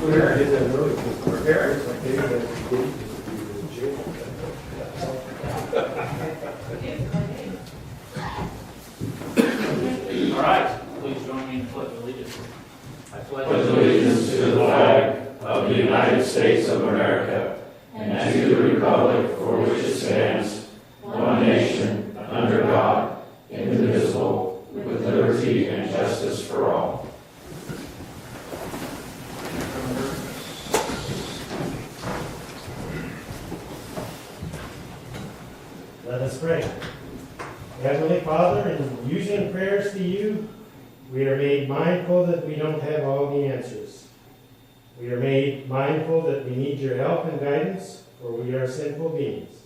Where is that really? Parents, like they did in jail. All right, please join me in the pledge of allegiance. I pledge allegiance to the flag of the United States of America and to the republic for which it stands, one nation, under God, indivisible, with liberty and justice for all. Let us pray. Heavenly Father, in using prayers to you, we are made mindful that we don't have all the answers. We are made mindful that we need your help and guidance, for we are sinful beings.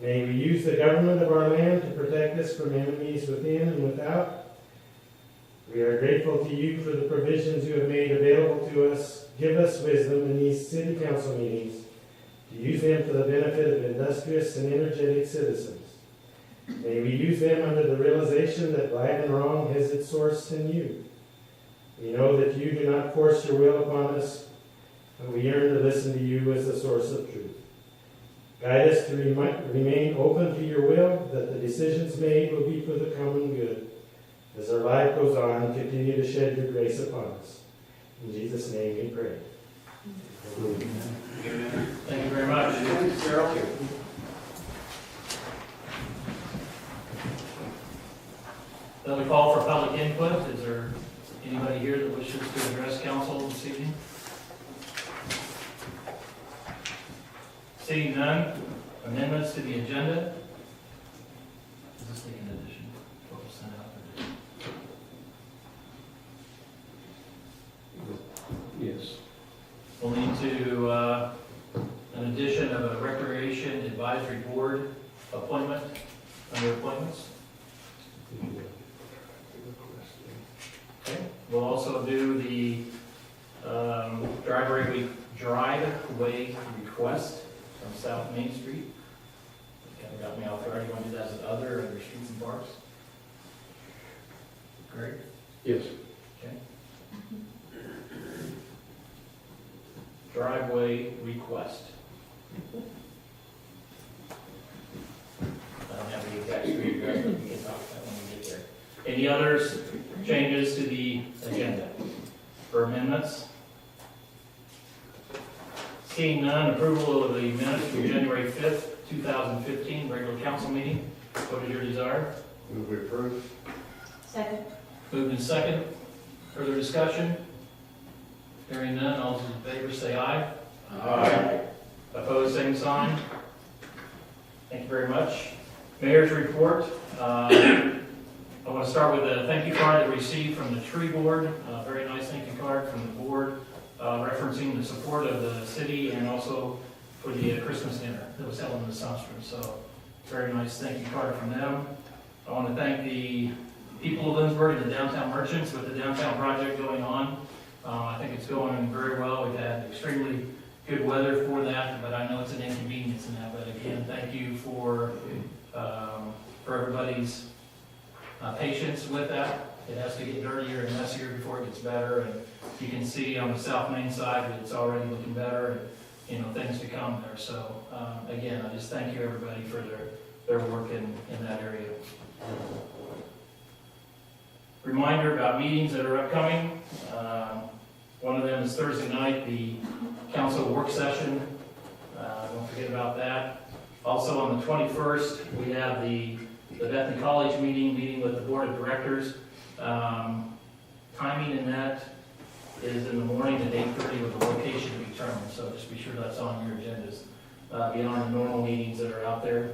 May we use the government of our land to protect us from enemies within and without. We are grateful to you for the provisions you have made available to us. Give us wisdom in these city council meetings to use them for the benefit of industrious and energetic citizens. May we use them under the realization that right and wrong has its source in you. We know that you do not force your will upon us, but we yearn to listen to you as the source of truth. Guide us to remain open to your will, that the decisions made will be for the common good. As our life goes on, continue to shed your grace upon us. In Jesus' name we pray. Thank you very much. Cheryl. Then we call for public input. Is there anybody here that wishes to address council this evening? Seeing none, amendments to the agenda. Is this the in addition? What was sent out? Yes. We'll need to, an addition of a Recreation Advisory Board appointment under appointments. Okay. We'll also do the driveway request from South Main Street. Kind of got me off guard. You want to do that as other under streets and parks? Great. Yes. Okay. Driveway request. I don't have the exact street address, but we can talk about that when we get there. Any others, changes to the agenda or amendments? Seeing none, approval of the minutes from January 5th, 2015, regular council meeting. What is your desire? Move we approve. Second. Moved in second. Further discussion? Hearing none, all those in favor say aye. Aye. Opposed, same sign. Thank you very much. Mayor's report. I want to start with a thank you card that we received from the tree board. A very nice thank you card from the board referencing the support of the city and also for the Christmas dinner that was held in the Sunstrom. So very nice thank you card from them. I want to thank the people of Lindsborg and the downtown merchants with the downtown project going on. I think it's going very well. We've had extremely good weather for that, but I know it's an inconvenience in that. But again, thank you for everybody's patience with that. It has to get dirtier and messier before it gets better. And you can see on the South Main side that it's already looking better, and things to come there. So again, I just thank you everybody for their work in that area. Reminder about meetings that are upcoming. One of them is Thursday night, the council work session. Don't forget about that. Also on the 21st, we have the Bethany College meeting with the board of directors. Timing in that is in the morning at 8:30 with the location to be determined. So just be sure that's on your agendas beyond the normal meetings that are out there.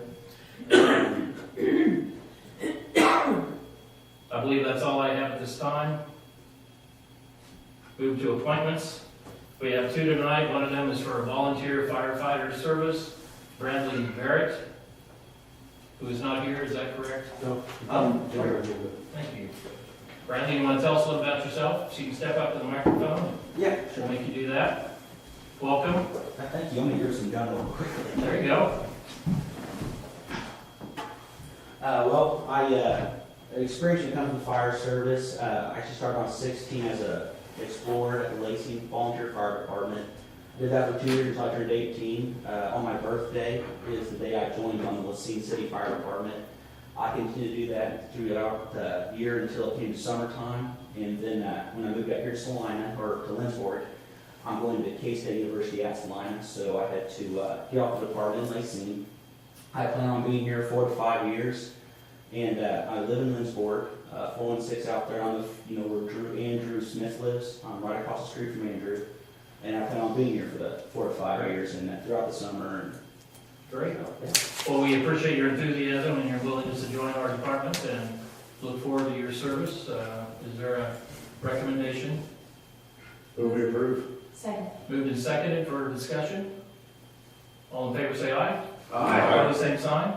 I believe that's all I have at this time. Move to appointments. We have two tonight. One of them is for a volunteer firefighter service, Bradley Barrett, who is not here. Is that correct? No. Thank you. Bradley, you want to tell us a little about yourself? So you can step up to the microphone. Yeah, We'll make you do that. Welcome. thank you. I'm going to hear some gun real quick. There you go. Well, I experience when it comes to fire service. I actually started on 16 as a explored at the Lacey Volunteer Fire Department. Did that for 2 years until I turned 18. On my birthday is the day I joined on the Lacey City Fire Department. I continued to do that throughout the year until it came to summertime. And then when I moved out here to Salina, or to Lindsborg, I'm going to K-State University at Salina, so I had to get off the department in Lacey. I plan on being here 4 to 5 years, and I live in Lindsborg, 416 out there on the, where Andrew Smith lives. I'm right across the street from Andrew, and I plan on being here for the 4 to 5 years and throughout the summer. And Great. Well, we appreciate your enthusiasm and your willingness to join our department and look forward to your service. Is there a recommendation? Move we approve. Second. Moved and seconded for discussion. All in favor say aye. Aye. Opposed, same sign.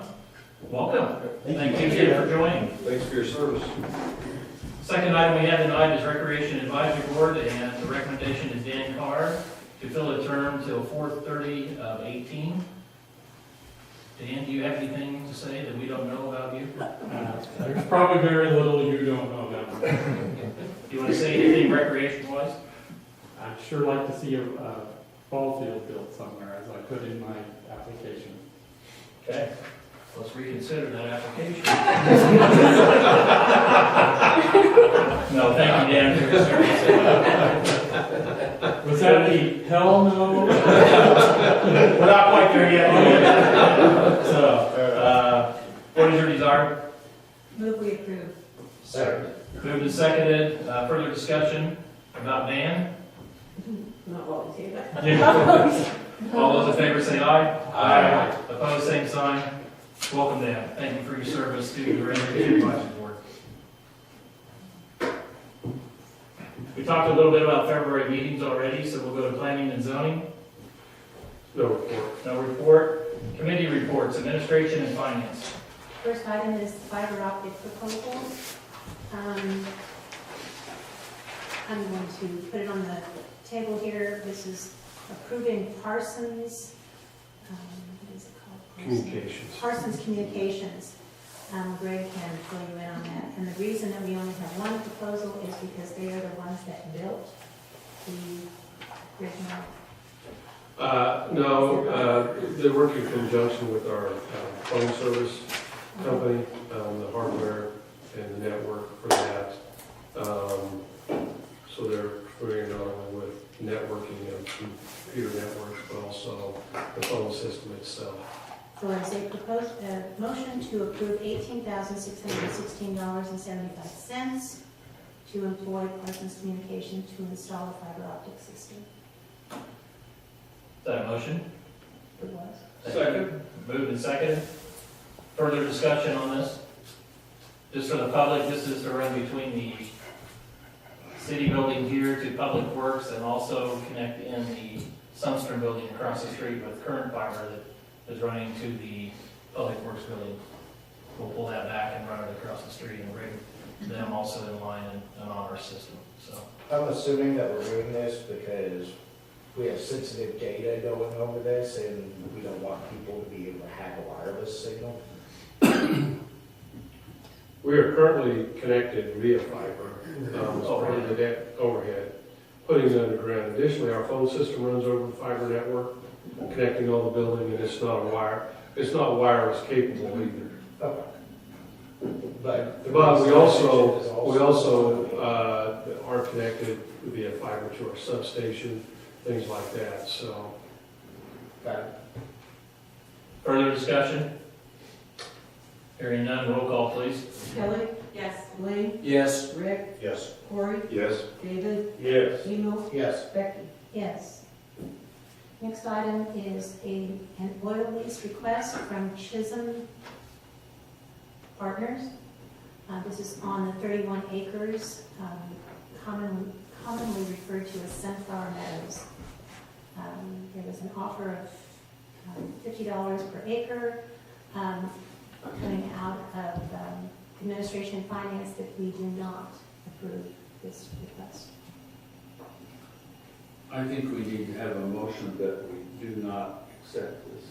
Welcome. Thank you again for joining. Thanks for your service. Second item we have tonight is Recreation Advisory Board, and the recommendation is Dan Carr to fill a term till 4/30/18. Dan, do you have anything to say that we don't know about you? There's probably very little you don't know about. Do you want to say anything recreation-wise? I'd sure like to see a ball field built somewhere, as I put in my application. Okay, let's reconsider that application. No, thank you, Dan, for your service. Was that the hell no? We're not quite there yet. So, what is your desire? Move we approve. Second. Moved and seconded. Further discussion about Dan? Not what we do, but. All those in favor say aye. Aye. Opposed, same sign. Welcome, Dan. Thank you for your service to the Recreation Advisory Board. We talked a little bit about February meetings already, so we'll go to planning and zoning. No report. No report. Committee reports, administration and finance. First item is the fiber optic proposals. I'm going to put it on the table here. This is approving Parsons, what is it called? Communications. Parsons Communications. Greg can fill you in on that. And the reason that we only have one proposal is because they are the ones that built the original. No, they work in conjunction with our phone service company, the hardware and the network for that. So they're familiar not only with networking of computer networks, but also the phone system itself. So as a proposed motion to approve $18,616.75 to employ Parsons Communication to install a fiber optic system. Is that a motion? It was. Second. Moved and seconded. Further discussion on this? Just for the public, this is to run between the city building here to Public Works and also connect in the Sunstrom building across the street with current fiber that is running to the Public Works building. We'll pull that back and run it across the street and bring them also in line and on our system, so. I'm assuming that we're doing this because we have sensitive data going over this and we don't want people to be able to have a wireless signal. We are currently connected via fiber, over the net overhead, putting it underground. Additionally, our phone system runs over the fiber network, connecting all the building, and it's not wireless capable either. Okay. But we also are connected via fiber to our substation, things like that, so. got it. Further discussion? Hearing none, roll call please. Kelly? Yes. Blaine? Yes. Rick? Yes. Corey? Yes. David? Yes. Emo? Yes. Becky? Yes. Next item is an oil lease request from Chisholm Partners. This is on the 31 acres, commonly referred to as Sunflower Meadows. There was an offer of $50 per acre coming out of administration and finance that we do not approve this request. I think we need to have a motion that we do not accept this.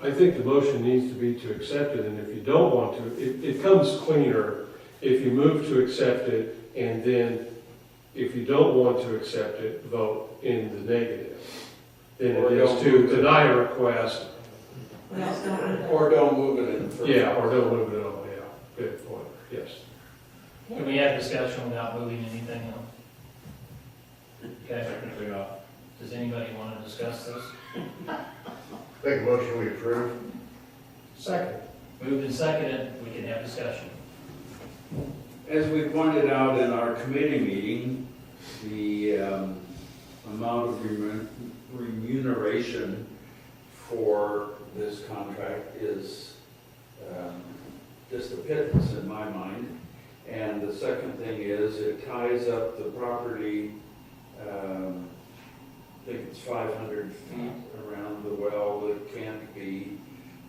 I think the motion needs to be to accept it, and if you don't want to, it comes cleaner If you move to accept it, and then if you don't want to accept it, vote in the negative. Then Or it is don't to move it. deny a request, Or don't move it in first. yeah, or don't move it at all, yeah. Good point, yes. Can we have discussion without moving anything else? Okay, Technically not. does anybody want to discuss this? Make a motion, we approve. Second. Moved and seconded, we can have discussion. As we pointed out in our committee meeting, the amount of remuneration for this contract is just a pittance in my mind. And the second thing is it ties up the property, I think it's 500 feet around the well that can't be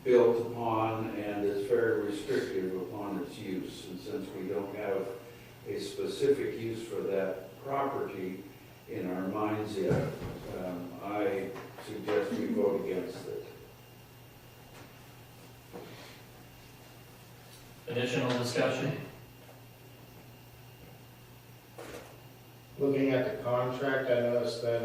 built upon and is very restrictive upon its use. And since we don't have a specific use for that property in our minds yet, I suggest we vote against it. Additional discussion? Looking at the contract, I noticed that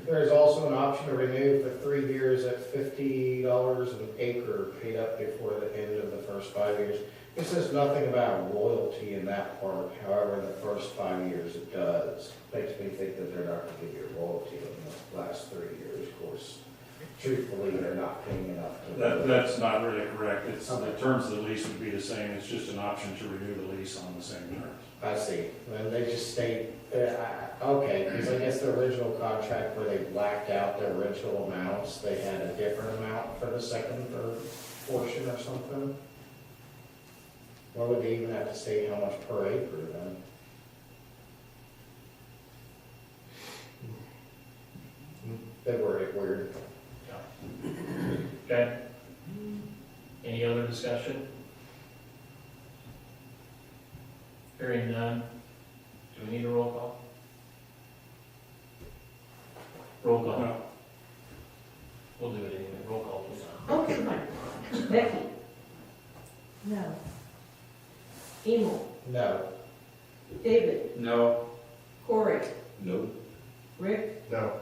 there is also an option to renew for 3 years at $50 an acre paid up before the end of the first 5 years. It says nothing about royalty in that part, however, in the first 5 years it does. Makes me think that they're not going to give you a royalty in the last 3 years. Of course, truthfully, they're not paying enough to. That's not really correct. It's, the terms of the lease would be the same. It's just an option to renew the lease on the same terms. I see. Then they just state, okay, because I guess the original contract where they blacked out the original amounts, they had a different amount for the second or portion or something. Or would they even have to say how much per acre then? They worded it weird. Okay. Any other discussion? Hearing none. Do we need a roll call? Roll call. No. We'll do it anyway. Roll call, please. Okay. Becky? No. Emil? No. David? No. Corey? No. Rick? No.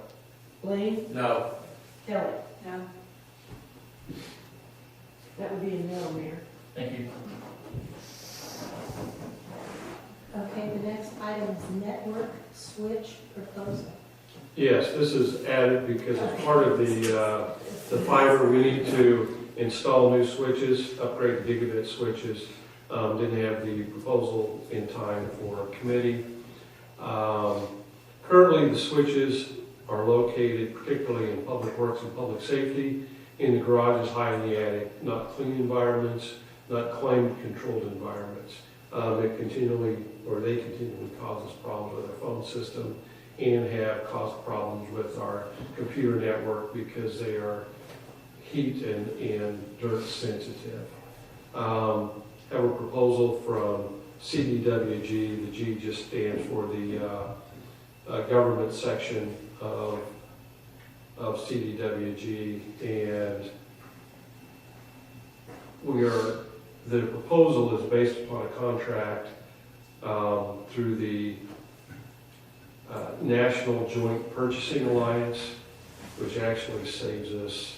Blaine? No. Kelly? No. That would be a no, Mayor. Thank you. Okay, the next item is network switch proposal. Yes, this is added because as part of the fiber, we need to install new switches, upgrade the gigabit switches. Didn't have the proposal in time for committee. Currently, the switches are located particularly in public works and public safety, in the garages, high in the attic, not clean environments, not climate controlled environments. They continually cause us problems with our phone system and have caused problems with our computer network because they are heat and dirt sensitive. Have a proposal from CDWG. The G just stands for the government section of CDWG, and the proposal is based upon a contract through the National Joint Purchasing Alliance, which actually saves us,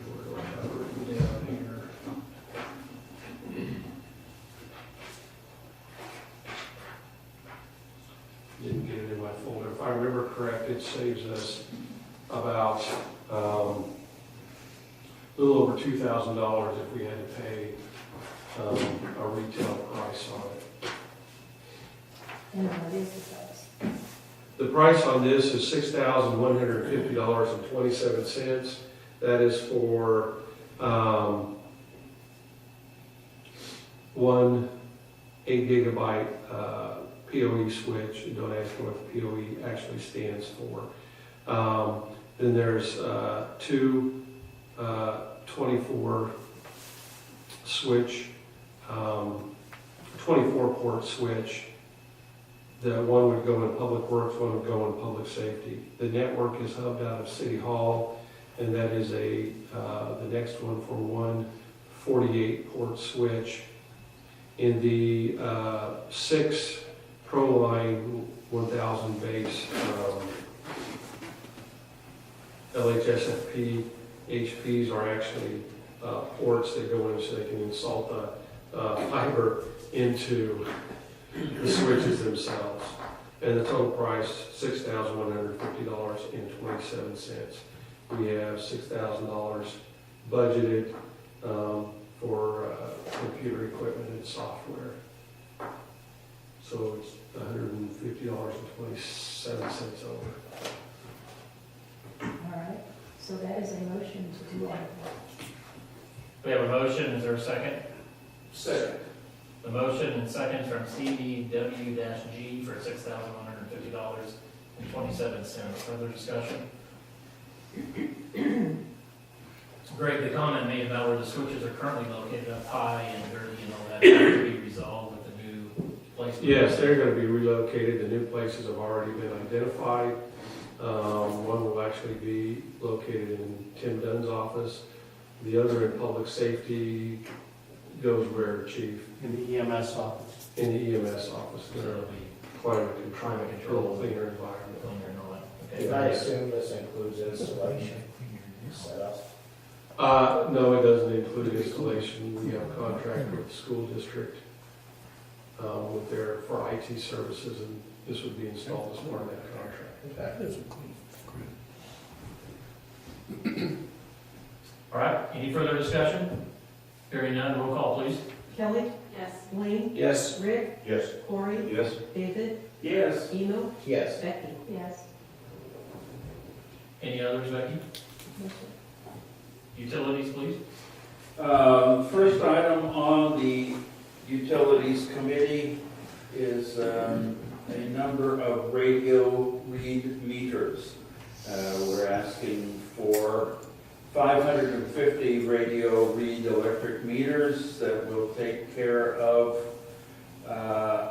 where do I have it written down here? Didn't get it in my folder. If I remember correct, it saves us about a little over $2,000 if we had to pay a retail price on it. And what is the price? The price on this is $6,150.27. That is for one 8 gigabyte PoE switch. And don't ask me what the PoE actually stands for. Then there's two 24 switch, 24 port switch. The one would go in public works, one would go in public safety. The network is hubbed out of City Hall, and that is the next one for one 48 port switch. In the 6 Proline 1000 base LHSFP HPs are actually ports that go in so they can insult the fiber into the switches themselves. And the total price, $6,150.27. We have $6,000 budgeted for computer equipment and software. So it's $150.27 over. All right, so that is a motion to do all of that. We have a motion, is there a second? Second. The motion and second from CDW-G for $6,150.27. Further discussion? Greg, the comment made about where the switches are currently located up high and dirty and all that, has to be resolved with the new place? Yes, they're going to be relocated. The new places have already been identified. One will actually be located in Tim Dunn's office. The other in public safety goes where, Chief? In the EMS office. In the EMS office. So it'll be Climate control, cleaner environment. cleaner and all that. Okay. I assume this includes installation, setup. No, it doesn't include installation. We have a contract with the school district with their, for IT services, and this would be installed as part of that contract. All right, any further discussion? Hearing none, roll call, please. Kelly, Yes. Blaine, Yes. Rick, Yes. Corey, Yes. David, Yes. Eno, Yes. Becky. Yes. Any others, Becky? Utilities, please. First item on the Utilities Committee is a number of radio read meters. We're asking for 550 radio read electric meters that will take care of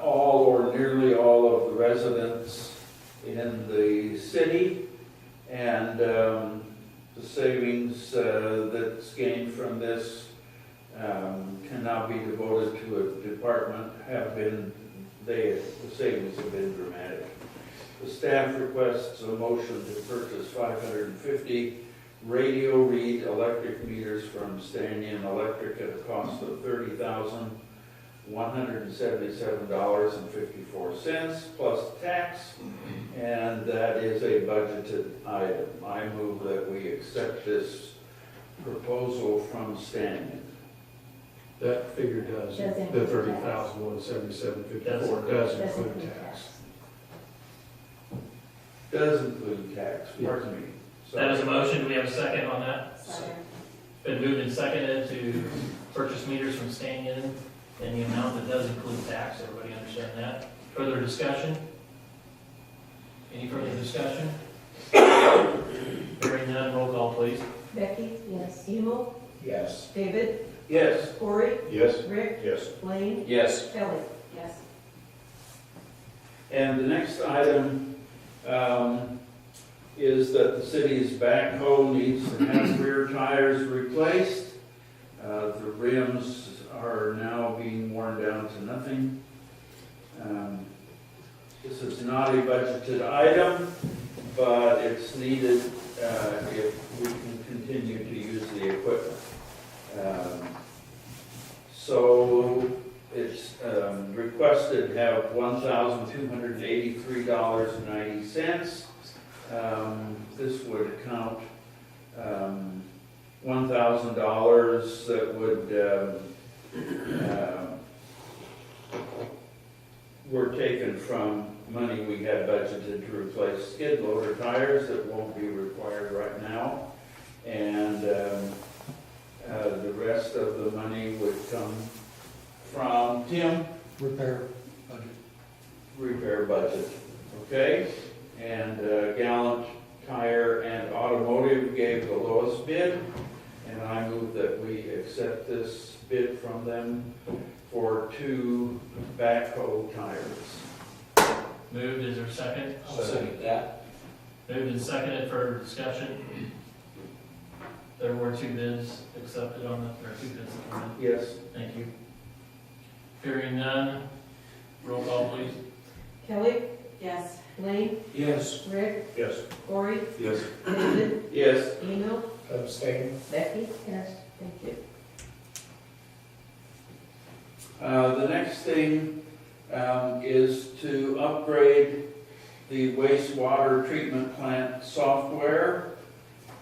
all or nearly all of the residents in the city, and the savings that's gained from this can now be devoted to a department. The savings have been dramatic. The staff requests a motion to purchase 550 radio read electric meters from Stannion Electric at a cost of $30,177.54 plus tax, and that is a budgeted item. I move that we accept this proposal from Stannion. That figure does, Does the include $30,177.54 does include tax. Does include tax, pardon me. That is a motion, do we have a second on that? Second. Been moved and seconded to purchase meters from Stannion in the amount that does include tax, everybody understand that? Further discussion? Any further discussion? Hearing none, roll call, please. Becky, Yes. Eno, Yes. David, Yes. Corey, Yes. Rick, Yes. Blaine, Yes. Kelly. Yes. And the next item is that the city's backhoe needs to have rear tires replaced. The rims are now being worn down to nothing. This is not a budgeted item, but it's needed if we can continue to use the equipment. So it's requested to have $1,283.90. This would account $1,000 that would were taken from money we had budgeted to replace skid loader tires that won't be required right now, and the rest of the money would come from Tim. Repair budget. Okay? And Gallant Tire and Automotive gave the lowest bid, and I move that we accept this bid from them for 2 backhoe tires. Moved, is there a second? I'll second that. Moved and seconded for discussion. There were 2 bids accepted on the, there are 2 bids that came in. Yes. Thank you. Hearing none, roll call please. Kelly, Yes. Blaine, Yes. Rick, Yes. Corey, Yes. David, Yes. Eno, Abstain. Becky. Yes. Thank you. The next thing is to upgrade the wastewater treatment plant software.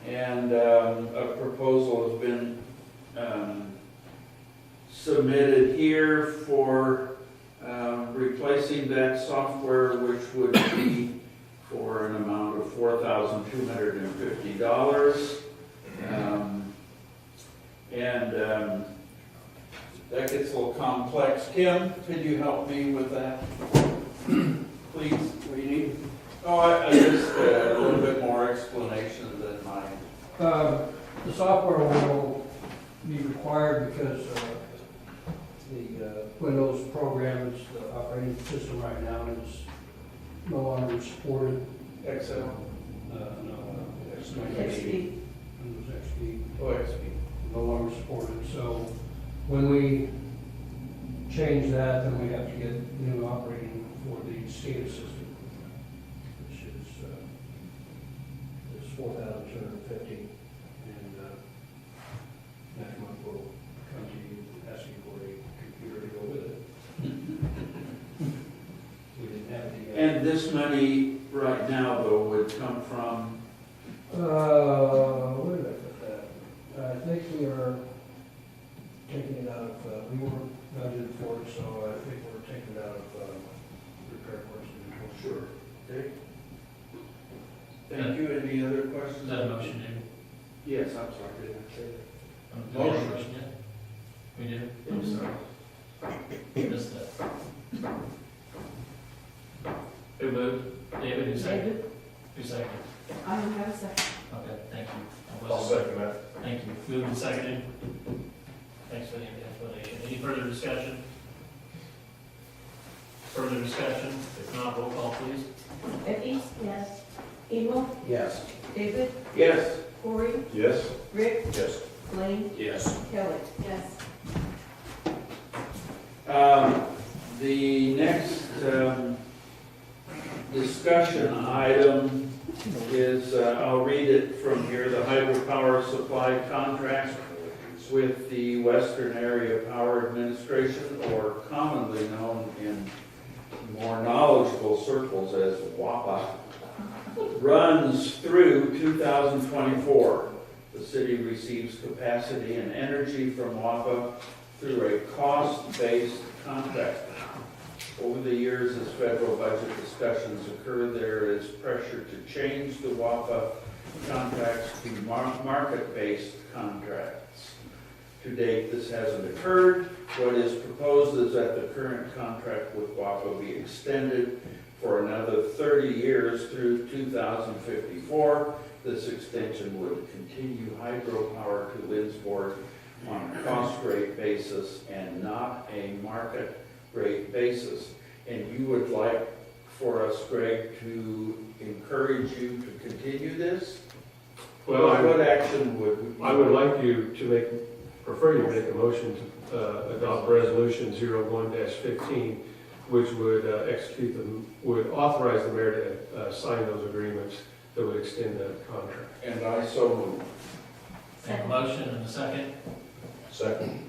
And a proposal has been submitted here for replacing that software, which would be for an amount of $4,250. That gets a little complex. Kim, could you help me with that? Please, what do you need? Oh, I just a little bit more explanation than mine. The software will be required because the Windows program, the operating system right now is no longer supported. Excel. No, it's XP. Windows XP, Oh, XP. no longer supported. So when we change that, then we have to get new operating for the SCADA system, which is $4,250. And next month we'll come to you asking for a computer to go with it. We didn't have the. And this money right now, though, would come from, Where did I put that? I think we are taking it out of, we were budgeted for it, so I think we're taking it out of repair parts and control. sure. Okay. Thank you. Any other Is questions? that a motion, David? Yes, I'm sorry, did I say that? Do we have a Motion. motion yet? We did? I'm sorry. Missed that. Who moved? David, who seconded? David, Who seconded? I don't have a second. Okay, thank you. I'll second that. Thank you. Moved and seconded. Thanks for the explanation. Any further discussion? Further discussion? If not, roll call please. Becky, Yes. Eno, Yes. David, Yes. Corey, Yes. Rick, Yes. Blaine, Yes. Kelly. Yes. The next discussion item is, I'll read it from here, the hydropower supply contract with the Western Area Power Administration, or commonly known in more knowledgeable circles as WAPA, runs through 2024. The city receives capacity and energy from WAPA through a cost-based contract. Over the years, as federal budget discussions occur, there is pressure to change the WAPA contracts to market-based contracts. To date, this hasn't occurred. What is proposed is that the current contract with WAPA be extended for another 30 years through 2054. This extension would continue hydropower to Lindsborg on a cost rate basis and not a market rate basis. And you would like for us, Greg, to encourage you to continue this? Well, What action would? I would like you to prefer you make a motion to adopt resolution 01-15, which would would authorize the mayor to sign those agreements that would extend that contract. And I so move. Have a motion and a second. Second.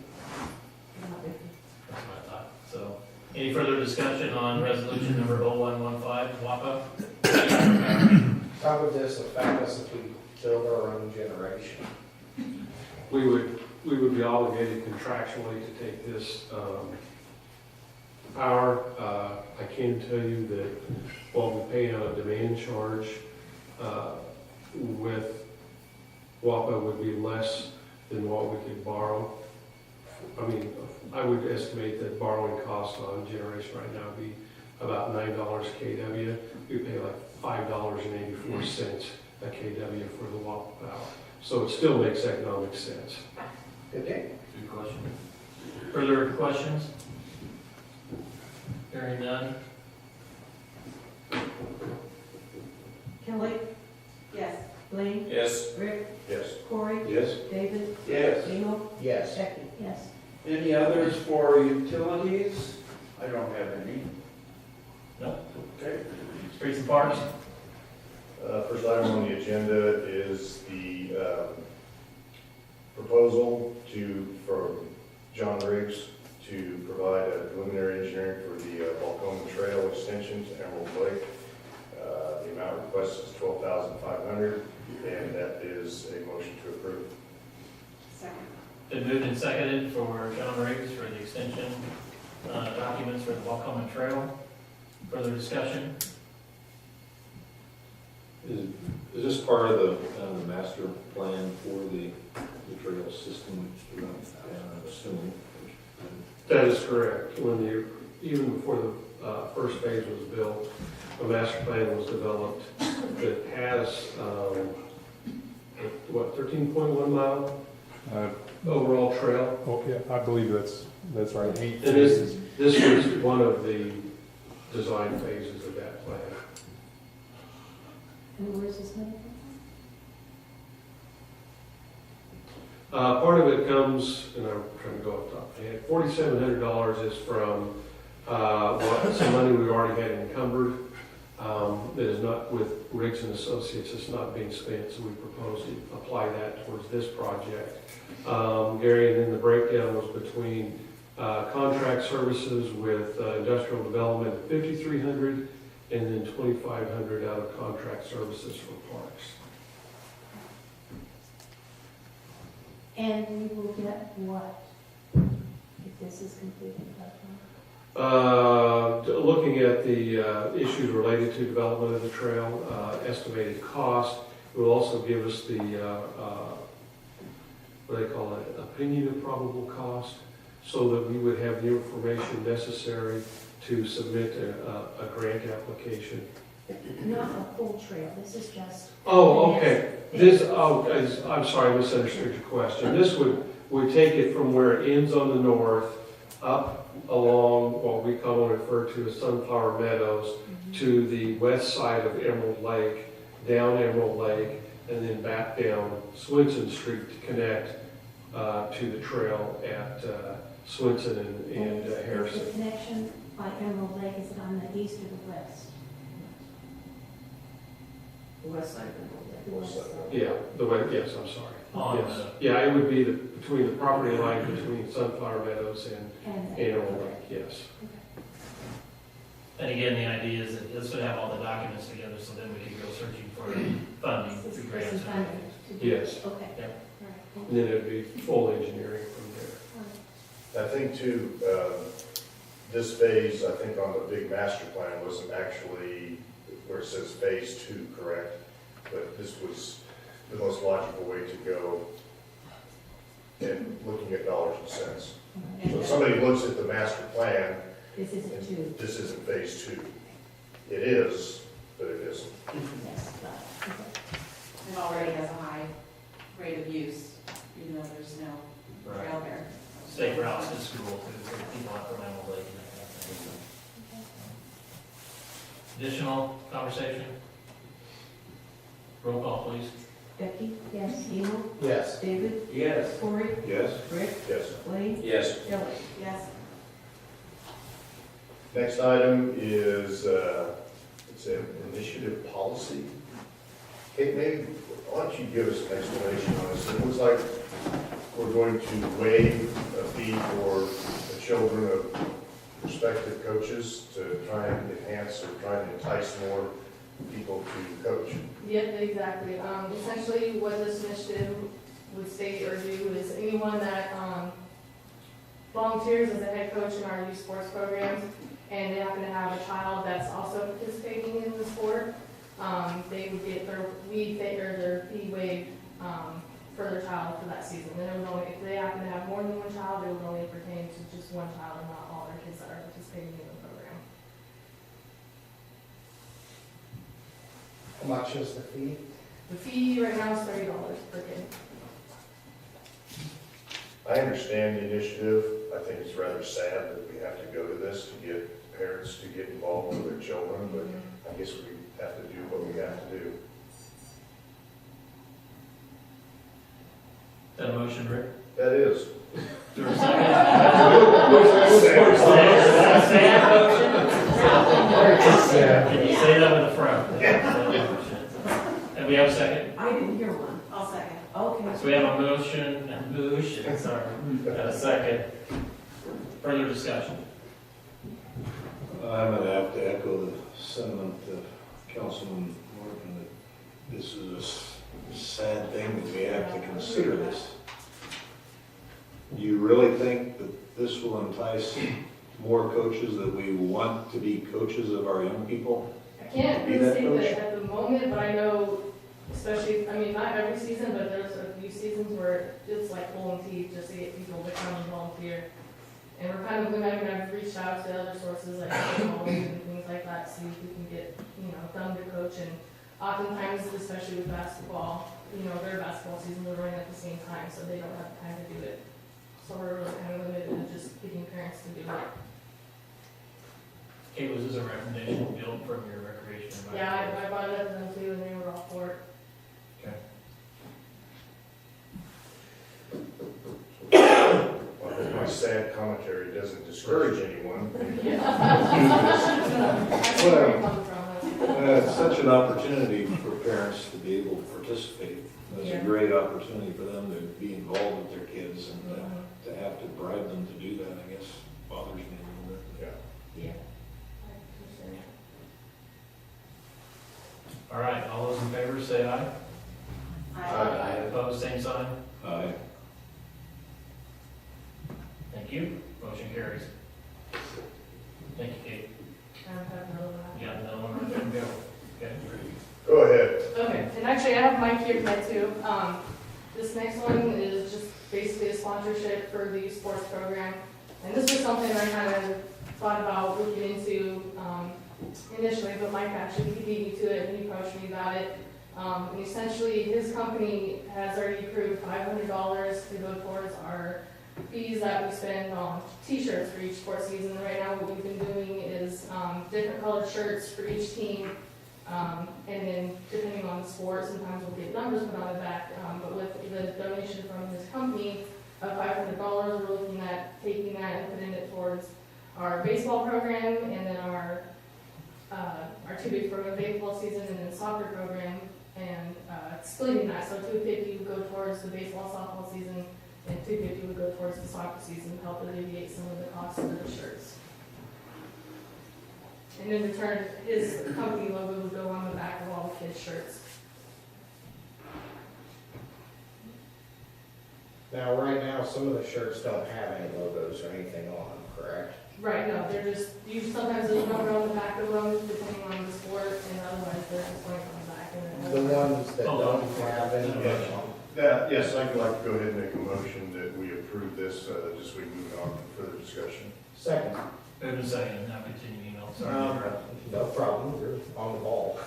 That's what I thought. So, any further discussion on resolution number 0115, WAPA? How would this affect us if we build our own generation? We would be obligated contractually to take this power. I can tell you that while we pay out a demand charge with WAPA would be less than what we could borrow. I mean, I would estimate that borrowing cost on generation right now would be about $9 kW. We pay like $5.84 a kW for the WAPA power. So it still makes economic sense. Good day. Good question. Further questions? Hearing none. Kelly, Yes. Blaine, Yes. Rick, Yes. Corey, Yes. David, Yes. Eno, Yes. Becky. Yes. Any others for utilities? I don't have any. No? Okay. Streets and parks? First item on the agenda is the proposal for John Riggs to provide a preliminary engineering for the Balcoma Trail extension to Emerald Lake. The amount requested is $12,500, and that is a motion to approve. Second. Been moved and seconded for John Riggs for the extension documents for the Walcoma Trail. Further discussion? Is this part of the master plan for the trail system? I'm assuming. That is correct. Even before the first phase was built, a master plan was developed that has, 13.1 mile overall trail. Okay, I believe that's right, 8 And phases. this was one of the design phases of that plan. And where's this money Part of it comes, and I'm trying to go off the top of my head, $4,700 is from some money we already had encumbered that is not with Riggs and Associates, it's not being spent, so we propose to apply that towards this project. Gary, and then the breakdown was between contract services with industrial development at $5,300 and then $2,500 out of contract services for parks. And we will get what if this is completed? Looking at the issues related to development of the trail, estimated cost, it will also give us the, what do they call it, opinion of probable cost, so that we would have the information necessary to submit a grant application. Not a full trail, this is just. Oh, okay. I'm sorry, I misunderstood your question. This would take it from where it ends on the north, up along what we commonly refer to as Sunflower Meadows, to the west side of Emerald Lake, down Emerald Lake, and then back down Swinson Street to connect to the trail at Swinson and Harrison. The connection by Emerald Lake, is it on the east or the west? The west side of The west side. Yeah, the way, yes, I'm sorry. On Yes. Yeah, it would be between the property line between Sunflower Meadows and Emerald Lake, yes. And again, the idea is that this would have all the documents together, so then we could go searching for funding This through is grants. some and funding everything. to do- Yes. Okay. Yep. All right, thank And you. then it'd be full engineering from there. I think too, this phase, I think on the big master plan wasn't actually where it says phase 2, correct? But this was the most logical way to go in looking at dollars and cents. So if somebody looks at the master plan, This isn't and two. this isn't phase 2. It is, but it isn't. Yes, got it. Okay. It already has a high rate of use, even though there's no trail there. Safe routes to school for people out from Emerald Lake and that kind of thing. Additional conversation? Roll call, please. Becky? Yes, Emo, Yes. David? Yes. Corey? Yes. Rick? Yes. Wayne? Yes. Kelly? Yes. Next item is, it's an initiative policy. Kate, maybe, why don't you give us an explanation on this? It looks like we're going to waive a fee for the children of prospective coaches to try and enhance or try and entice more people to coach. Yep, exactly. Essentially, what this initiative would state or do is anyone that volunteers as a head coach in our youth sports programs, and they happen to have a child that's also participating in the sport, they would get their fee waived for their child for that season. And it would only, if they happen to have more than one child, it would only pertain to just one child and not all their kids that are participating in the program. How much is the fee? The fee right now is $30 per kid. I understand the initiative. I think it's rather sad that we have to go to this to get parents to get involved with their children, but I guess we have to do what we have to do. Is that a motion, Rick? That is. Is there a second? Can you say that in the front? And we have a second? I didn't hear one. I'll second. Okay. So we have a motion, and a second. Further discussion? I'm gonna have to echo the sentiment of Councilman Morgan that this is a sad thing that we have to consider this. Do you really think that this will entice more coaches that we want to be coaches of our young people? I can't Be really that say coach? that at the moment, but I know, especially, I mean, not every season, but there's a few seasons where it's like pulling teeth just to get people to come and volunteer. And we're kind of, I've reached out to other sources like football and things like that, to see if we can get, them to coach. And oftentimes, especially with basketball, their basketball seasons are running at the same time, so they don't have time to do it. So we're really kind of limited to just getting parents to do it. Kate, was this a recommendation built from your recreation? advisory? Yeah, I brought it up to them too, and they were all for it. Okay. Well, I hope my sad commentary doesn't discourage anyone. It's such an opportunity for parents to be able to participate. It's a great opportunity for them to be involved with their kids, and to have to bribe them to do that, I guess, bothers me a little bit. Yeah. All right, all those in favor say aye. Aye. Opposed, same sign. Aye. Thank you. Motion carries. Thank you, Kate. I don't have another one. You got another one right there to go. Okay. Go ahead. Okay, and actually I have Mike here tonight too. This next one is just basically a sponsorship for the sports program. And this was something I kind of thought about looking into initially, but Mike actually beat me to it and he approached me about it. And essentially his company has already approved $500 to go towards our fees that we spend on t-shirts for each sports season. Right now what we've been doing is different colored shirts for each team. And then depending on the sport, sometimes we'll get numbers put on the back. But with the donation from his company of $500, we're looking at taking that and putting it towards our baseball program, and then our 2 weeks for the baseball season, and then soccer program, and splitting that. So $250 would go towards the baseball softball season, and $250 would go towards the soccer season to help alleviate some of the costs of the shirts. And in return, his company logo would go on the back of all the kids' shirts. Now, right now, some of the shirts don't have any logos or anything on them, correct? Right, no, they're just, sometimes there's a number on the back of them, depending on the sport, and otherwise they're just blank on the back. And The ones that don't have anything on them. Yes, I'd like to go ahead and make a motion that we approve this, just so we move on to further discussion. Second. Move to second, now continue email. Sorry. No problem, you're on the ball.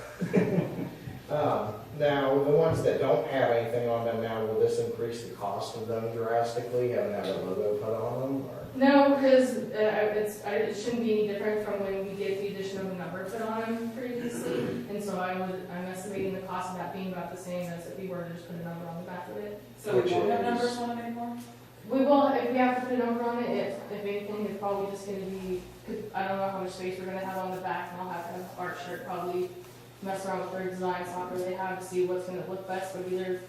Now, the ones that don't have anything on them now, will this increase the cost of them drastically, having that logo put on them, or? No, because it shouldn't be any different from when we get the addition of a number put on them previously. And so I'm estimating the cost of that being about the same as if we were to just put a number on the back of it. So we won't have numbers on them anymore? We will, if we have to put a number on it, if anything, it's probably just gonna be, I don't know how much space we're gonna have on the back, and I'll have to have art shirt probably mess around with their designs, however they have, to see what's gonna look best, but either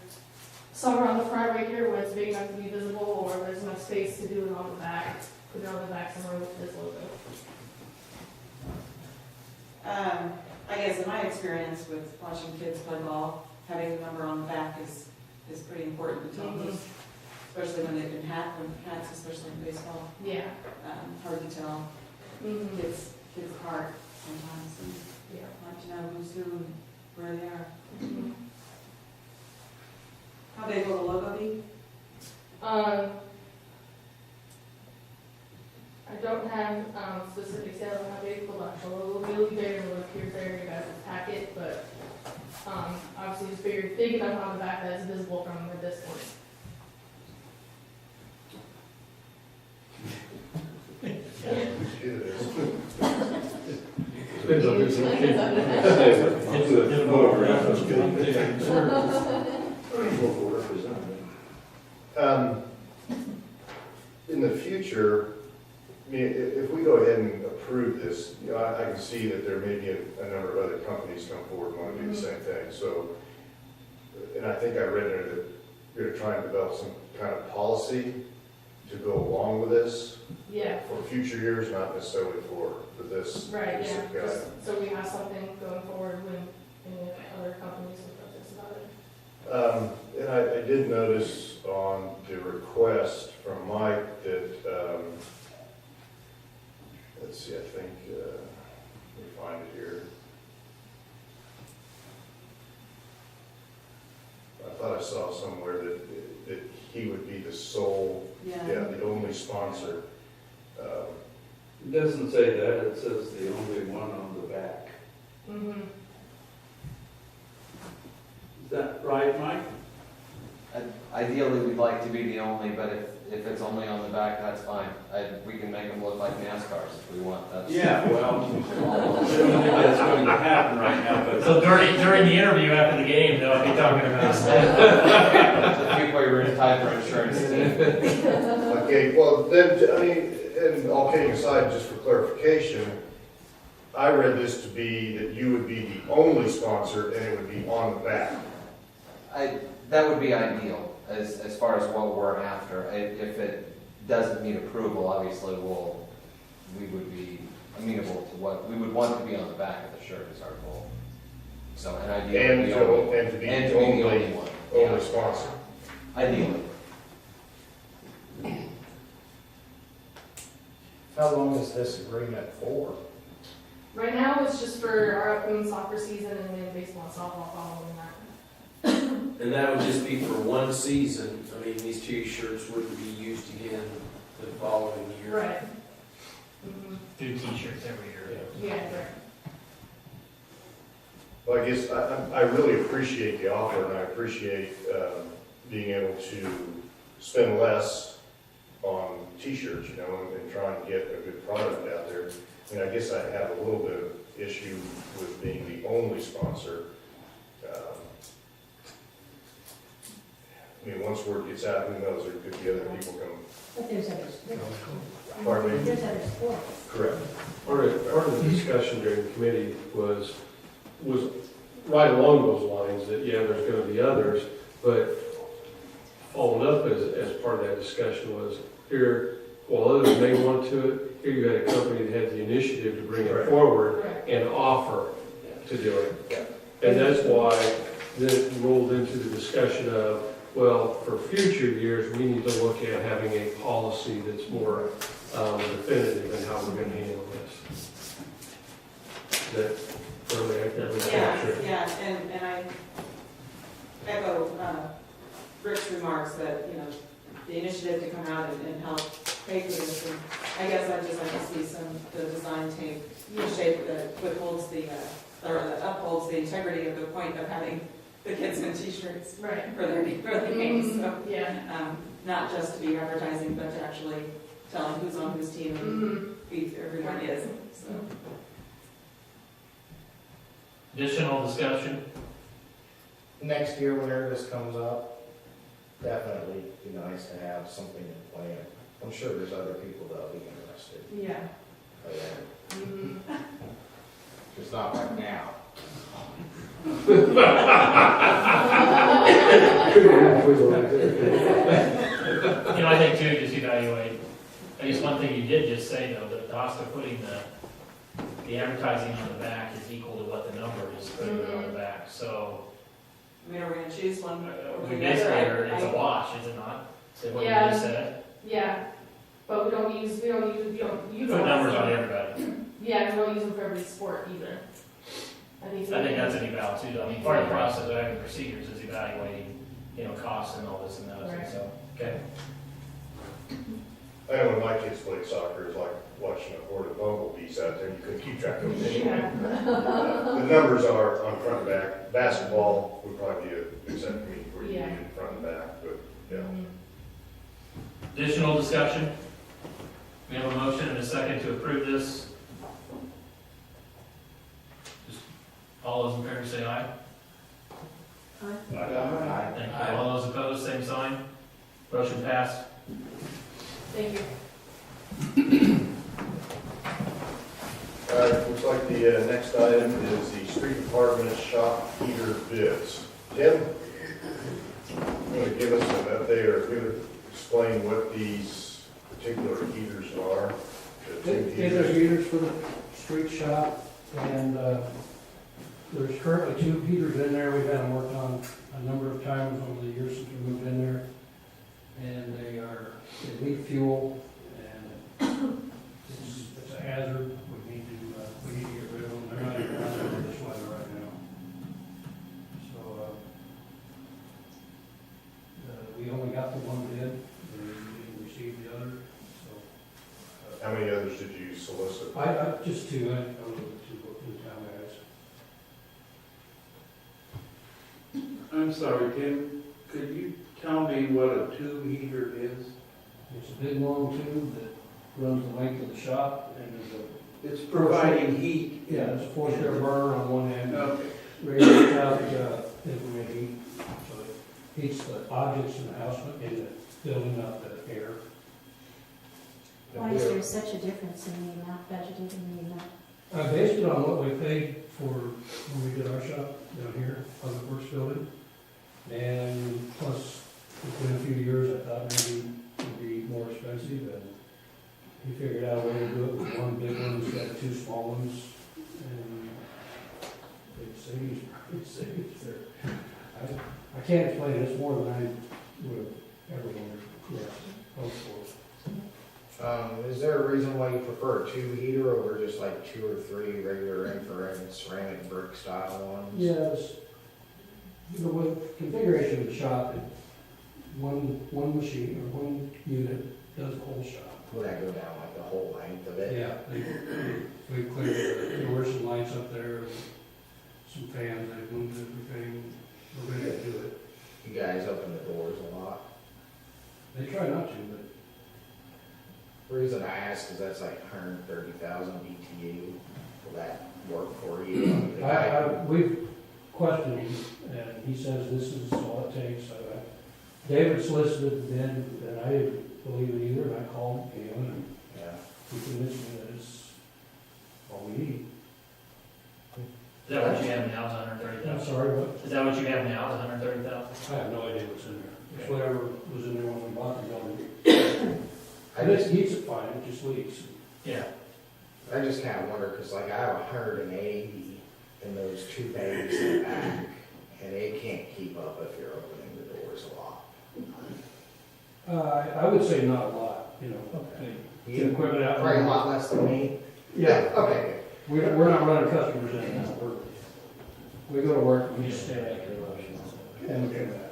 somewhere on the front right here where it's big enough to be visible, or there's enough space to do it on the back, put it on the back somewhere with this logo. I guess in my experience with watching kids play ball, having the number on the back is pretty important to tell them, especially when they've been hats, especially in baseball. Yeah. Hard to tell kids apart sometimes, and like to know who's who and where they are. How big will the logo be? I don't have specific details on how big the actual logo will be. There will appear there in your guys' packet, but obviously just big enough on the back that it's visible from a distance. Depends on who's in the kid. future, I mean, if we go ahead and approve this, you know, I can see that there may be a number of other companies come forward and want to do the same thing, so, and I think I read there that you're going to try and develop some kind of policy to go along with this Yeah, for future years, not necessarily for this. right, yeah, specific item. just so we have something going forward when, other companies approach us about it. And I did notice on the request from Mike that, let's see, I think, let me find it here. I thought I saw somewhere that he would be the sole, the only sponsor. It doesn't say that, it says the only one on the back. Mm-hmm. Is that right, Mike? Ideally, we'd like to be the only, but if it's only on the back, that's fine. We can make them look like NASCARs if we want. That's Yeah, well, I don't think that's going to happen right now, but. So during the interview after the game, they'll be talking about a few where you're in time for insurance. Okay, well, then, I mean, and all kidding aside, just for clarification, I read this to be that you would be the only sponsor and it would be on the back. That would be ideal as far as what we're after. If it doesn't meet approval, obviously we would be amenable to what we would want to be on the back of the shirt is our goal. So an ideally And to be the only one. Only sponsor. Ideally. How long is this agreement for? Right now, it's just for our upcoming soccer season and then baseball and softball following that. And that would just be for one season. I mean, these T-shirts wouldn't be used again the following year. Right. Mm-hmm. do t-shirts every year. Yeah, right. Well, I guess I really appreciate the offer and I appreciate being able to spend less on t-shirts, you know, and try and get a good product out there. And I guess I have a little bit of issue with being the only sponsor. I mean, once word gets out, who knows, there could be other people come. But there's other sports. Pardon me? There's other sports. Correct. Part of the discussion during the committee was right along those lines, that, yeah, there's gonna be others, but following up as part of that discussion was, here, while others may want to it, here you had a company that had the initiative to bring it forward and offer to do it. And that's why it rolled into the discussion of, well, for future years, we need to look at having a policy that's more definitive in how we're gonna handle this. That really accurately captured. Yeah, and I echo Rick's remarks that, you know, the initiative to come out and help pay for this, and I guess I'd just like to see the design take the shape that withholds or that upholds the integrity of the point of having the kids in t-shirts for their games. So, not just to be advertising, but to actually telling who's on whose team and who everyone is. So. Additional discussion? Next year, whenever this comes up, definitely be nice to have something in plan. I'm sure there's other people that'll be interested. Yeah. But yeah, Mm-hmm. just not right now. You know, I think too, just evaluate, I guess one thing you did just say though, that the cost of putting the advertising on the back is equal to what the number is putting it on the back, so. I mean, are we gonna choose one over We the basically other? it's a wash, is it not? Is that what you Yeah. just said? Yeah, but we don't use Put numbers on everybody. Yeah, we don't use them for every sport either. I think that's an eval too, though. I mean, part of the process of having procedures is evaluating, you know, costs and all this and that, Right. so, okay. I know when my kids played soccer, it was like watching a horde of bumblebees out there, and you couldn't keep track of them anyway. The numbers are on front and back. Basketball would probably be an exception to me where you need it front and back, but, yeah. Additional discussion? We have a motion and a second to approve this. Just all those in favor say aye. Aye. Thank you. All those opposed, same sign. Motion passed. Thank you. All right, looks like the next item is the street department shop heater bids. Tim, you want to give us an update or explain what these particular heaters are? The two These are heaters for the street shop, and there's currently 2 heaters in there. We've had them worked on a number of times over the years since we moved in there. And they leak fuel, and it's a hazard. We need to get rid of them. They're not even running this weather right now. So, we only got the one bid, and we didn't receive the other, so. How many others did you solicit? I just 2, I don't know, two town guys. I'm sorry, Tim, could you tell me what a tube heater is? It's a big long tube that runs the length of the shop, and there's a, It's providing heat. yeah, there's a 4-stair burner on one end. Okay. Radiates out infrared heat, so it heats the objects in the house, in the building, not the air. Why is there such a difference in the amount budgeted and the amount? I based it on what we paid for when we did our shop down here, Public Works Building. And plus, it's been a few years, I thought maybe it would be more expensive, and he figured out a way to do it with one big one instead of 2 small ones. And it saves there. I can't explain it, it's more than I would have ever wanted to hope for. Is there a reason why you prefer a 2 heater over just like 2 or 3 regular infrared ceramic brick style ones? Yes. The way configuration of the shop, one machine or one unit does the whole shop. Will that go down like the whole length of it? Yeah, we cleared the doors and lights up there, and some fans, they moved everything, we're ready to do it. You guys open the doors a lot? They try not to, but The reason I ask is that's like 130,000 BTU. Will that work for you? we've questioned him, and he says this is all it takes. David solicited the bid, and I didn't believe it either, and I called him, and Yeah. he convinced me that it's all we need. Is that what you have now, is I'm 130,000? sorry, but Is that what you have now, is 130,000? I have no idea what's in there. It's whatever was in there when we bought the building. And it heats it fine, it just leaks. Yeah. I just kind of wonder, because like I have 180 in those 2 bays in the back, and it can't keep up if you're opening the doors a lot. I would say not a lot, you know. Okay. Get equipment out. Probably a lot less than me. Yeah. Okay. We're not running customers in now. We go to work, we just stay out here. And we do that.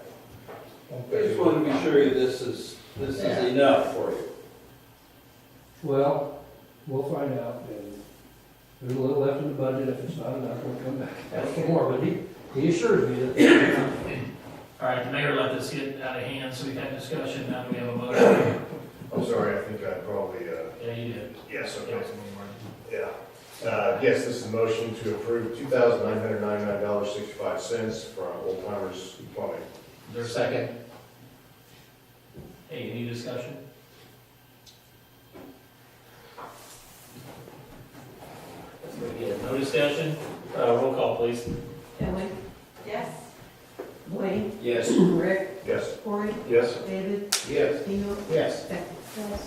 I just want to be sure this is enough for you. Well, we'll find out. And there's a little left in the budget. If it's not enough, we'll come back. Ask for more, but he assures me that. All right, the mayor let this get out of hand, so we've had discussion, now do we have a motion? I'm sorry, I think I probably, Yeah, you did. yes, okay. Yeah. Yes, this is a motion to approve $2,999.65 from Old Timers Plumbing. Is there a second? Hey, any discussion? No discussion? Roll call, please. Kelly? Yes. Wade? Yes. Rick? Yes. Cory? Yes. David? Yes. Theo? Yes. Becky? Yes.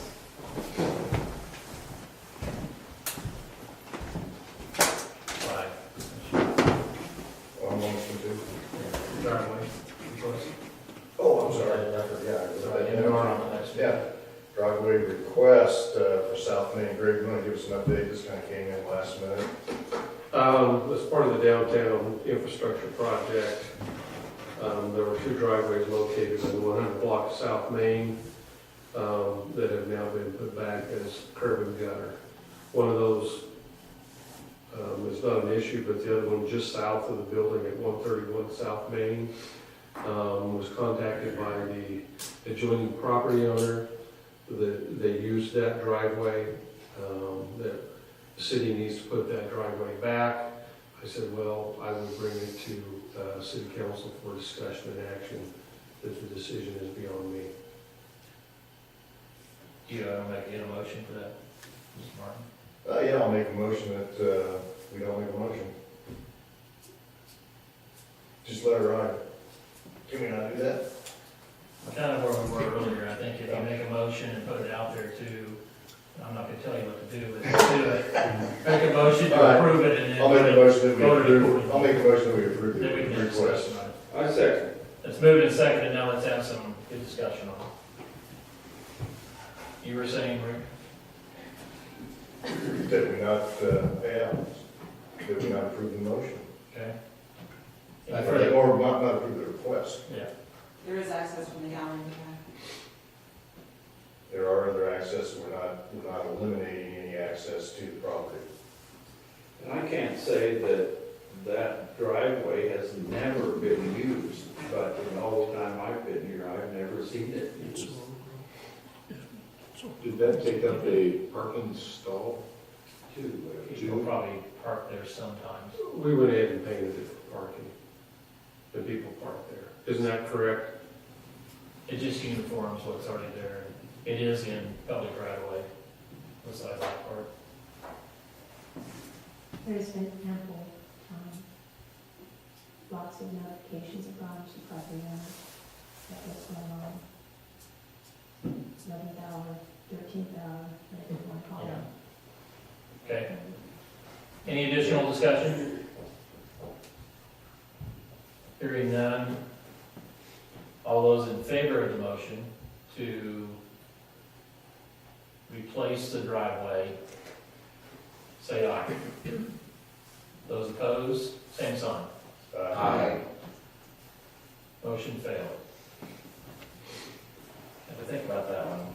Five. On motion two. Driveway. Choice. Oh, I'm sorry, I forgot. Sorry, you are on the next one. Yeah. Driveway request for South Main. Greg, you want to give us an update? This kind of came in last minute. As part of the downtown infrastructure project, there were 2 driveways located in the 100 block of South Main that have now been put back as curb and gutter. One of those is not an issue, but the other one just south of the building at 131 South Main was contacted by the adjoining property owner. They used that driveway, that the city needs to put that driveway back. I said, well, I would bring it to city council for discussion and action, that the decision is beyond me. Do you make a motion for that, Mr. Martin? Yeah, I'll make a motion that, we don't make a motion. Just let her ride. Can we not do that? Kind of where we were earlier, I think if you make a motion and put it out there too, I'm not gonna tell you what to do, but do it. Make a motion All right. to approve it and then. I'll make a motion that we vote it approve, accordingly. I'll make a motion that we approve Then we can the have request. discussion on it. I second. It's moved and seconded, now let's have some good discussion on it. You were saying, Rick? That we not, that we not approve the motion. Okay. Or not approve the request. Yeah. There is access from the alley in the back. There are other access, we're not eliminating any access to the property. And I can't say that driveway has never been used, but in all the time I've been here, I've never seen it used. Did that take up a parking stall? People probably park there sometimes. We went ahead and painted it for parking. The people park there. Isn't that correct? It just uniforms what's already there. It is in public right away, the sidewalk part. There's been ample time. Lots of notifications have gone to property owners that what's going on. 11th hour, 13th hour, whatever you want to call it. Okay. Any additional discussion? Hearing none. All those in favor of the motion to replace the driveway, say aye. Those opposed, same sign. Aye. Motion failed. Have to think about that one.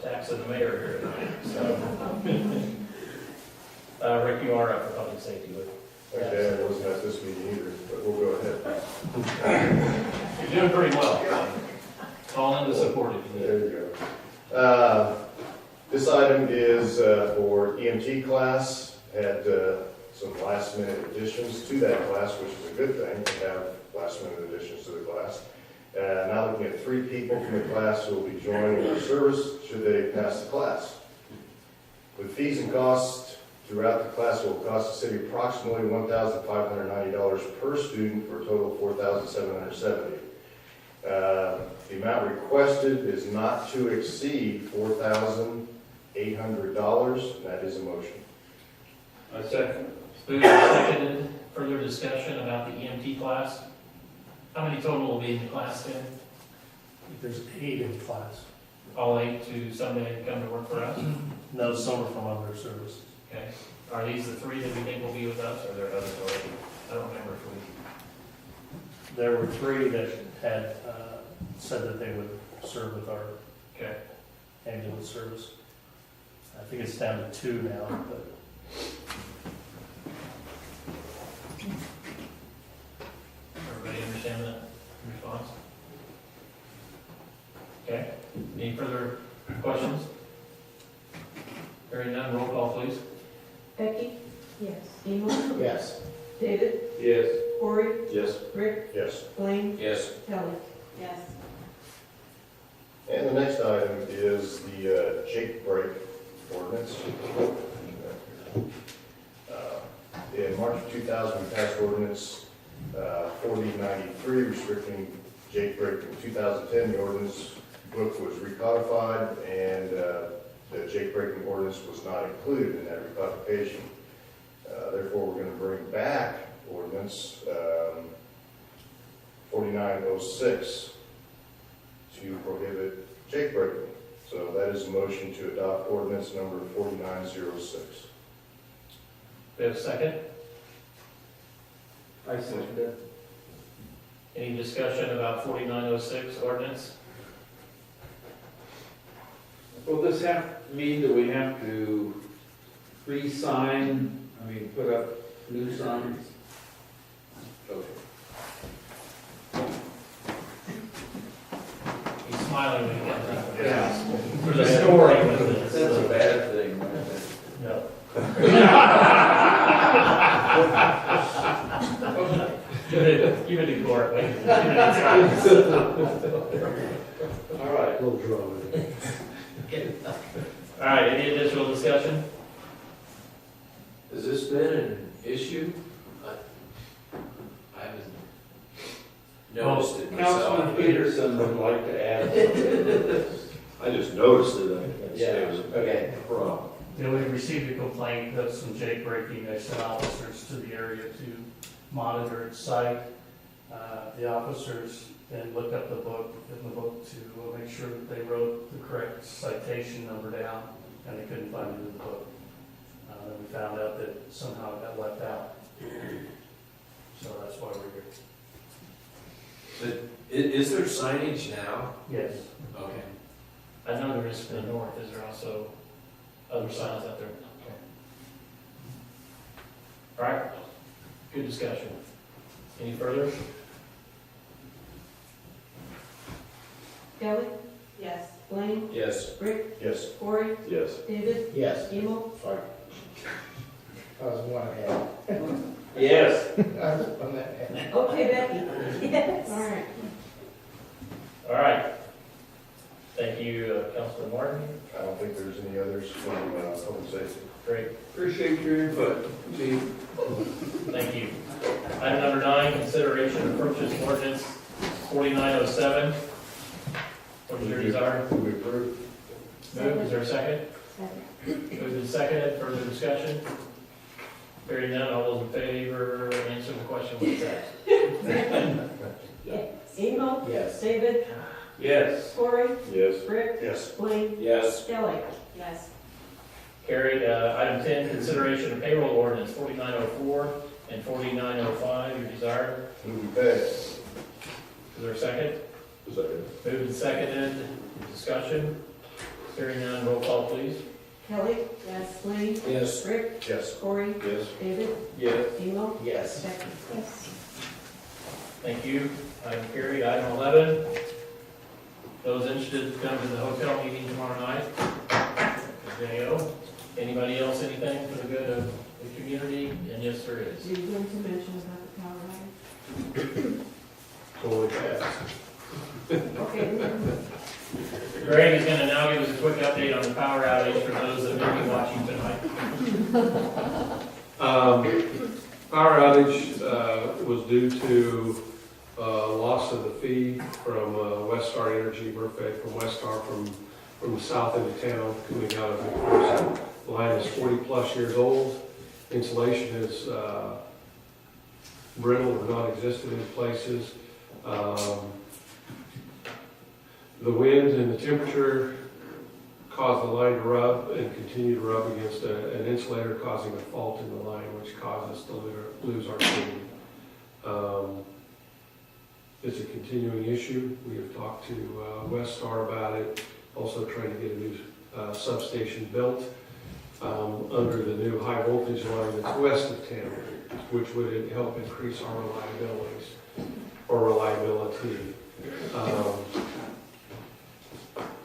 Taxing the mayor here tonight, so. Rick, you are up for public safety, but. Okay, I wasn't at this meeting either, but we'll go ahead. You're doing pretty well. All in to support it. There you go. This item is for EMT class. Had some last minute additions to that class, which is a good thing to have last minute additions to the class. Now looking at 3 people from the class who will be joining our service should they pass the class. With fees and costs throughout the class, it will cost the city approximately $1,590 per student for a total of $4,770. The amount requested is not to exceed $4,800, and that is a motion. I second. Moved and seconded. Further discussion about the EMT class? How many total will be in the class then? There's 8 in class. All 8 to someday come to work for us? No, some are from other services. Okay. Are these the 3 that we think will be with us, or are there others already? I don't remember if we... There were 3 that had said that they would serve with our ambulance service. I think it's down to 2 now, but Everybody understand that response? Okay. Any further questions? Hearing none, roll call, please. Becky? Yes. Engel? Yes. David? Yes. Corey? Yes. Rick? Yes. Blaine? Yes. Kelly? Yes. And the next item is the Jake break ordinance. In March of 2000, we passed ordinance 4093 restricting Jake break. In 2010, the ordinance book was recodified, and the Jake breaking ordinance was not included in that recodification. Therefore, we're going to bring back ordinance 4906 to prohibit Jake breaking. So that is a motion to adopt ordinance number 4906. We have a second? I second it. Any discussion about 4906 ordinance? Will this mean that we have to re-sign, put up new signs? Okay. He's smiling when he comes up. Yeah. There's a story with this. That's a bad thing. No. Give it to court, wait. All right. A little drama. All right, any additional discussion? Has this been an issue? I haven't noticed it myself. Councilman Peterson would like to add something. I just noticed it, I can't say it was Okay. a problem. Yeah, we received a complaint of some jake breaking. They sent officers to the area to monitor its site. The officers then looked up the book, in the book to make sure that they wrote the correct citation number down, and they couldn't find it in the book. Then we found out that somehow it got left out. So that's why we're here. But is there signage now? Yes. Okay. I know there is to the north, is there also other signs out there? All right, good discussion. Any further? Kelly? Yes. Blaine? Yes. Rick? Yes. Corey? Yes. David? Yes, Emil? Fine. I was one ahead. Yes. I was one ahead. Okay, Becky? Yes. All right. All right. Thank you, Councilman Martin. I don't think there's any others from public safety. Great, Appreciate your input, Chief. thank you. Item number 9, consideration of purchase ordinance 4907. What is your desire? We approve. Move, is there a second? Second. Moved and seconded, further discussion? Hearing none, all those in favor, answer the question with text. Yes. Emil? Yes. David? Yes. Corey? Yes. Rick? Yes. Blaine? Yes. Kelly? Yes. Carried. Item 10, consideration of payroll ordinance 4904 and 4905. Your desire? Move we pay. Is there a second? Second. Moved and seconded. Discussion? Hearing none, roll call, please. Kelly? Yes. Blaine? Yes. Rick? Yes. Corey? Yes. David? Yes. Emil? Yes. Becky? Yes. Thank you. Item carried. Item 11, those interested to come to the hotel meeting tomorrow night. JO. Anybody else, anything for the good of the community? And yes, there is. Do you want to mention about the power line? Totally fast. Okay. Greg is going to now give us a quick update on the power outage for those that may be watching tonight. Power outage was due to loss of the feed from Westar Energy, Murphy, from Westar, from the south end of town, coming out of the course. The line is 40-plus years old. Insulation is brittle or non-existent in places. The wind and the temperature caused the line to rub and continue to rub against an insulator, causing a fault in the line, which caused us to lose our feed. It's a continuing issue. We have talked to Westar about it, also trying to get a new substation built under the new high voltage line that's west of town, which would help increase our reliability.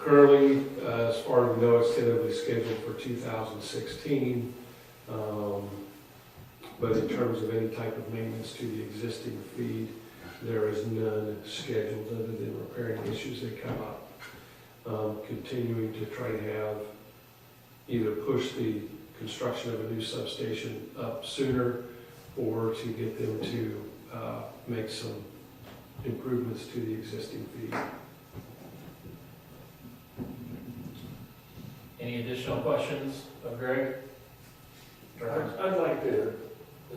Currently, as far as we know, it's tentatively scheduled for 2016. But in terms of any type of maintenance to the existing feed, there is none scheduled other than repairing issues that come up. Continuing to try to have either push the construction of a new substation up sooner or to get them to make some improvements to the existing feed. Any additional questions of Greg? I'd like to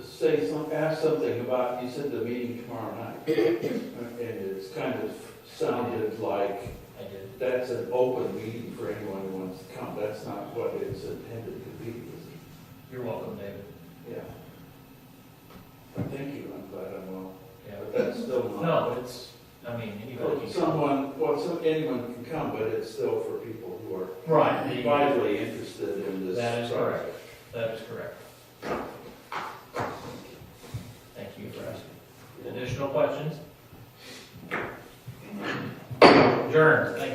say ask something about, you said the meeting tomorrow night. And it's kind of sounded like I did. that's an open meeting for anyone who wants to come. That's not what it's intended to be, is it? You're welcome, David. Yeah. Thank you, I'm glad I'm well. Yeah. But that's still not. No, it's, I mean, anybody can come. Anyone can come, but it's still for people who are Right. vitally interested in this. That is project. correct. That is correct. Thank you for asking. Additional questions? Adjourned. Thank you.